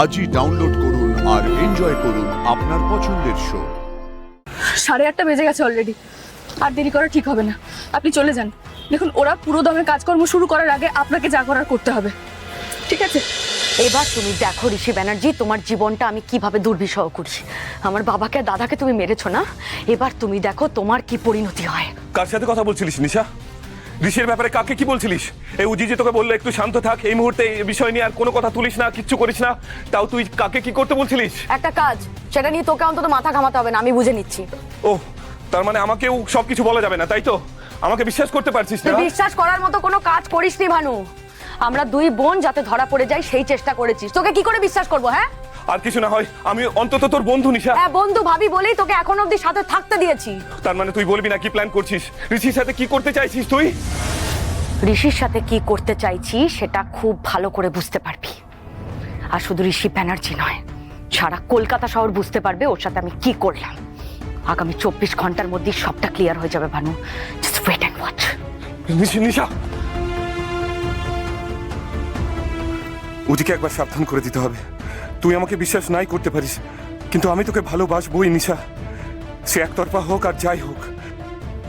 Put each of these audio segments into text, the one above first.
আজই ডাউনলোড করুন আর এনজয় করুন আপনার পছন্দের শো। 8:30 বেজে গেছে অলরেডি, আর দেরি করা ঠিক হবে না। আপনি চলে যান। দেখুন, ওরা পুরো দমে কাজকর্ম শুরু করার আগে আপনাকে যা করার করতে হবে, ঠিক আছে? এবার তুমি দেখো ঋষি ব্যানার্জি, তোমার জীবনটা আমি কিভাবে দুর্বিষহ করছি। আমার বাবাকে আর দাদাকে তুমি মেরেছো না, এবার তুমি দেখো তোমার কি পরিণতি হয়। কার সাথে কথা বলছিলিস নিশা? ঋষির ব্যাপারে কাকে কি বলছিলিস? এই উজিজি তোকে বললো একটু শান্ত থাক, এই মুহূর্তে এই বিষয় নিয়ে আর কোনো কথা তুলিস না, কিচ্ছু করিস না, তাও তুই কাকে কি করতে বলছিলিস? একটা কাজ, সেটা নিয়ে তোকে অন্তত মাথা ঘামাতে হবে না, আমি বুঝে নিচ্ছি। ও, তার মানে আমাকেও সবকিছু বলা যাবে না, তাই তো? আমাকে বিশ্বাস করতে পারছিস না? তুই বিশ্বাস করার মতো কোনো কাজ করিসনি ভানু। আমরা দুই বোন যাতে ধরা পড়ে যাই সেই চেষ্টা করেছিস, তোকে কি করে বিশ্বাস করবো? হ্যাঁ, আর কিছু না হয় আমি অন্তত তোর বন্ধু নিশা। হ্যাঁ বন্ধু ভাবি বলেই তোকে এখন অবধি সাথে থাকতে দিয়েছি। তার মানে তুই বলবি না কি প্ল্যান করছিস? ঋষির সাথে কি করতে চাইছিস তুই? ঋষির সাথে কি করতে চাইছি সেটা খুব ভালো করে বুঝতে পারবি। আর শুধু ঋষি ব্যানার্জি নয়, সারা কলকাতা শহর বুঝতে পারবে ওর সাথে আমি কি করলাম। আগামী 24 ঘন্টার মধ্যে সবটা ক্লিয়ার হয়ে যাবে Bhanu, just wait and watch. Nisha, উজিকে একবার সাবধান করে দিতে হবে। তুই আমাকে বিশ্বাস নাই করতে পারিস, কিন্তু আমি তোকে ভালোবাসবই নিশা। সে একতরফা হোক আর যাই হোক,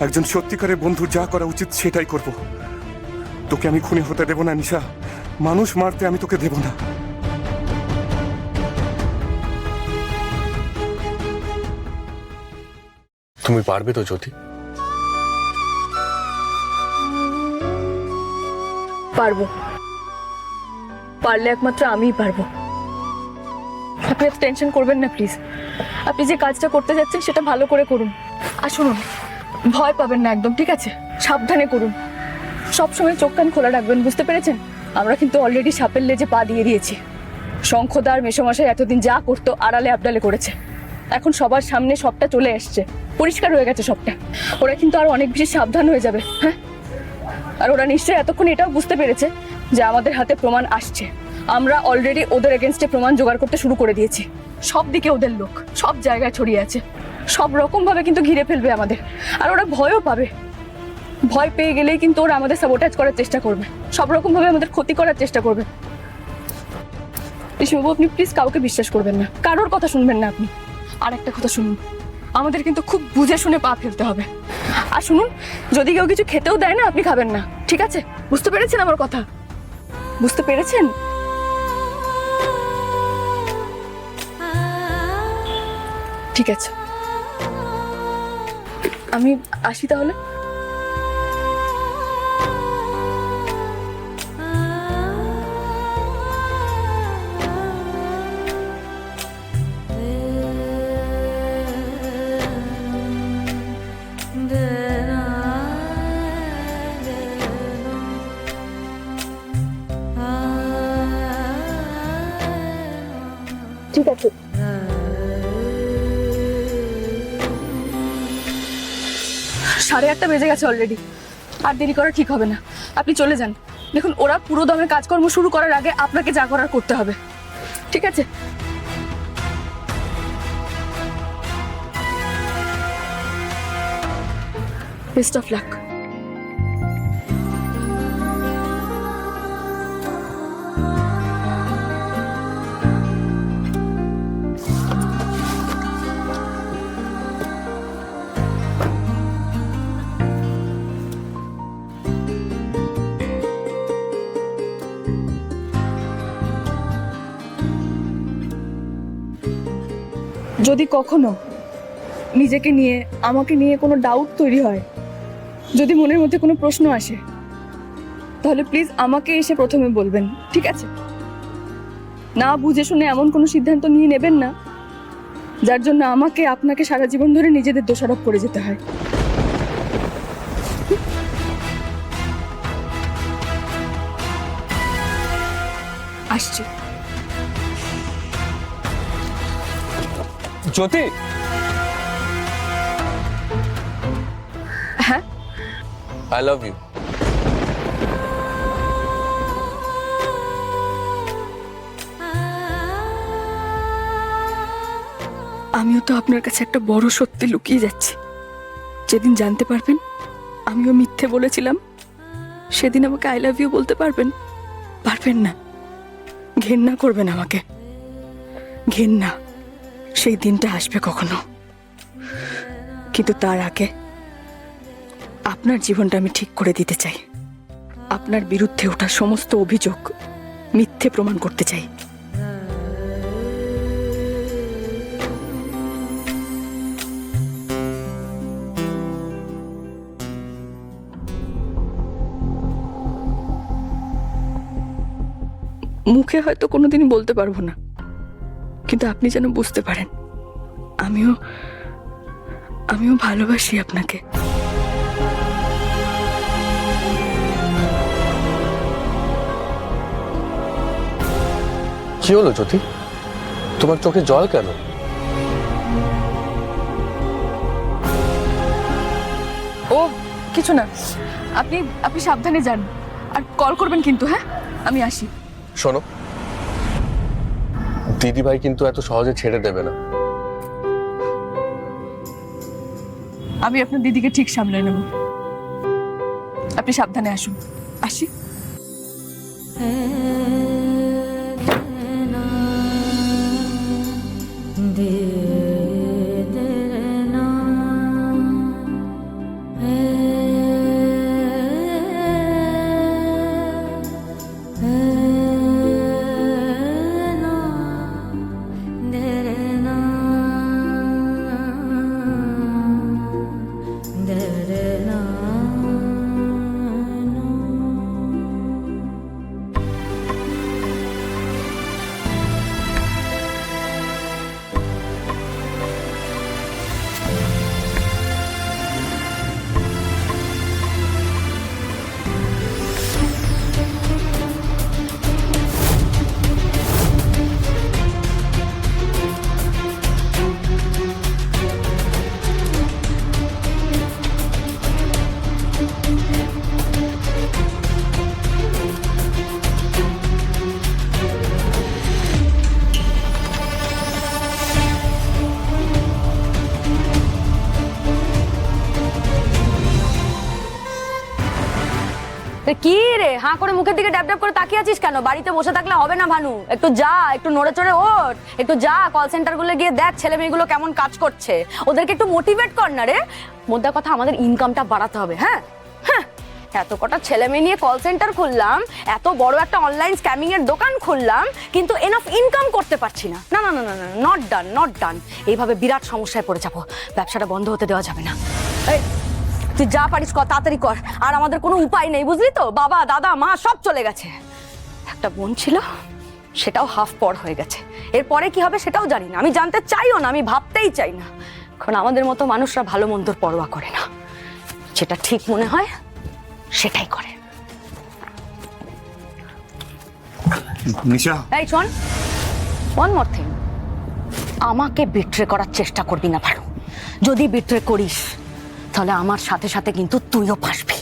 একজন সত্যিকারের বন্ধুর যা করা উচিত সেটাই করব। তোকে আমি খুনি হতে দেব না নিশা, মানুষ মারতে আমি তোকে দেব না। তুমি পারবে তো জ্যোতি? পারবো, পারলে একমাত্র আমিই পারবো। আপনি এত টেনশন করবেন না প্লিজ। আপনি যে কাজটা করতে যাচ্ছেন সেটা ভালো করে করুন। আর শুনুন, ভয় পাবেন না একদম, ঠিক আছে? সাবধানে করুন, সবসময় চোখ কান খোলা রাখবেন, বুঝতে পেরেছেন? আমরা কিন্তু অলরেডি সাপের লেজে পা দিয়ে দিয়েছি। শঙ্খদার মেসোমশাই এতদিন যা করতো আড়ালে আবডালে করেছে, এখন সবার সামনে সবটা চলে এসছে, পরিষ্কার হয়ে গেছে সবটা। ওরা কিন্তু আরো অনেক বেশি সাবধান হয়ে যাবে। হ্যাঁ, আর ওরা নিশ্চয়ই এতক্ষণ এটাও বুঝতে পেরেছে যে আমাদের হাতে প্রমাণ আসছে। আমরা অলরেডি ওদের এগেনস্টে প্রমাণ জোগাড় করতে শুরু করে দিয়েছি। সব দিকে ওদের লোক সব জায়গায় ছড়িয়ে আছে, সব রকম ভাবে কিন্তু ঘিরে ফেলবে আমাদের। আর ওরা ভয়ও পাবে, ভয় পেয়ে গেলেই কিন্তু ওরা আমাদের সাবোটাজ করার চেষ্টা করবে, সব রকম ভাবে আমাদের ক্ষতি করার চেষ্টা করবে। ঋষিবাবু, আপনি প্লিজ কাউকে বিশ্বাস করবেন না, কারোর কথা শুনবেন না আপনি। আর একটা কথা শুনুন, আমাদের কিন্তু খুব বুঝে শুনে পা ফেলতে হবে। আর শুনুন, যদি কেউ কিছু খেতেও দেয় না আপনি খাবেন না, ঠিক আছে? বুঝতে পেরেছেন আমার কথা? বুঝতে পেরেছেন? ঠিক আছে, আমি আসি তাহলে। ঠিক আছে। সাড়ে 8টা বেজে গেছে অলরেডি, আর দেরি করা ঠিক হবে না। আপনি চলে যান। দেখুন, ওরা পুরো দমে কাজকর্ম শুরু করার আগে আপনাকে যা করার করতে হবে, ঠিক আছে? Best of luck. যদি কখনো নিজেকে নিয়ে আমাকে নিয়ে কোনো ডাউট তৈরি হয়, যদি মনের মধ্যে কোনো প্রশ্ন আসে, তাহলে প্লিজ আমাকে এসে প্রথমে বলবেন, ঠিক আছে? না বুঝে শুনে এমন কোনো সিদ্ধান্ত নিয়ে নেবেন না যার জন্য আমাকে আপনাকে সারা জীবন ধরে নিজেদের দোষারোপ করে যেতে হয়। আসছি। জ্যোতি, হ্যাঁ, আই লাভ ইউ। আমিও তো আপনার কাছে একটা বড় সত্যি লুকিয়ে যাচ্ছি। যেদিন জানতে পারবেন আমিও মিথ্যে বলেছিলাম, সেদিন আমাকে আই লাভ ইউ বলতে পারবেন? পারবেন না, ঘেন্না করবেন আমাকে। ঘেন্না সেই দিনটা আসবে কখনো, কিন্তু তার আগে আপনার জীবনটা আমি ঠিক করে দিতে চাই। আপনার বিরুদ্ধে ওঠা সমস্ত অভিযোগ মিথ্যে প্রমাণ করতে চাই। মুখে হয়তো কোনোদিনই বলতে পারবো না, কিন্তু আপনি যেন বুঝতে পারেন আমিও ভালোবাসি আপনাকে। কি হলো জ্যোতি, তোমার চোখে জল কেন? ও কিছু না, আপনি আপনি সাবধানে যান, আর কল করবেন কিন্তু। হ্যাঁ, আমি আসি। শোনো, দিদি ভাই কিন্তু এত সহজে ছেড়ে দেবে না। আমি আপনার দিদিকে ঠিক সামলে নেব, আপনি সাবধানে আসুন। আসি। কি রে, হাঁ করে মুখের দিকে ড্যাব ড্যাব করে তাকিয়ে আছিস কেন? বাড়িতে বসে থাকলে হবে না ভানু, একটু যা, একটু নড়ে চড়ে ওঠ, একটু যা কল সেন্টার গুলো গিয়ে দেখ ছেলে মেয়েগুলো কেমন কাজ করছে, ওদেরকে একটু মোটিভেট কর না রে। মোদ্দা কথা, আমাদের ইনকামটা বাড়াতে হবে। হ্যাঁ হ্যাঁ, এত কটা ছেলে মেয়ে নিয়ে কল সেন্টার খুললাম, এত বড় একটা অনলাইন স্ক্যামিং এর দোকান খুললাম, কিন্তু এনাফ ইনকাম করতে পারছি না। না না না না না, নট ডান, নট ডান। এইভাবে বিরাট সমস্যায় পড়ে যাবো, ব্যবসাটা বন্ধ হতে দেওয়া যাবে না। এই তুই যা পারিস কর, তাড়াতাড়ি কর। আর আমাদের কোনো উপায় নেই, বুঝলি তো? বাবা দাদা মা সব চলে গেছে। একটা বোন ছিল, সেটাও হাফ পর হয়ে গেছে। এরপরে কি হবে সেটাও জানি না, আমি জানতে চাইও না, আমি ভাবতেই চাই না। কারণ আমাদের মতো মানুষরা ভালো মন্দর পরোয়া করে না, যেটা ঠিক মনে হয় সেটাই করে। নিশা, এই শোন, ওয়ান মোর থিং, আমাকে বিট্রে করার চেষ্টা করবি না ভালো। যদি বিট্রে করিস তাহলে আমার সাথে সাথে কিন্তু তুইও ফাঁসবি।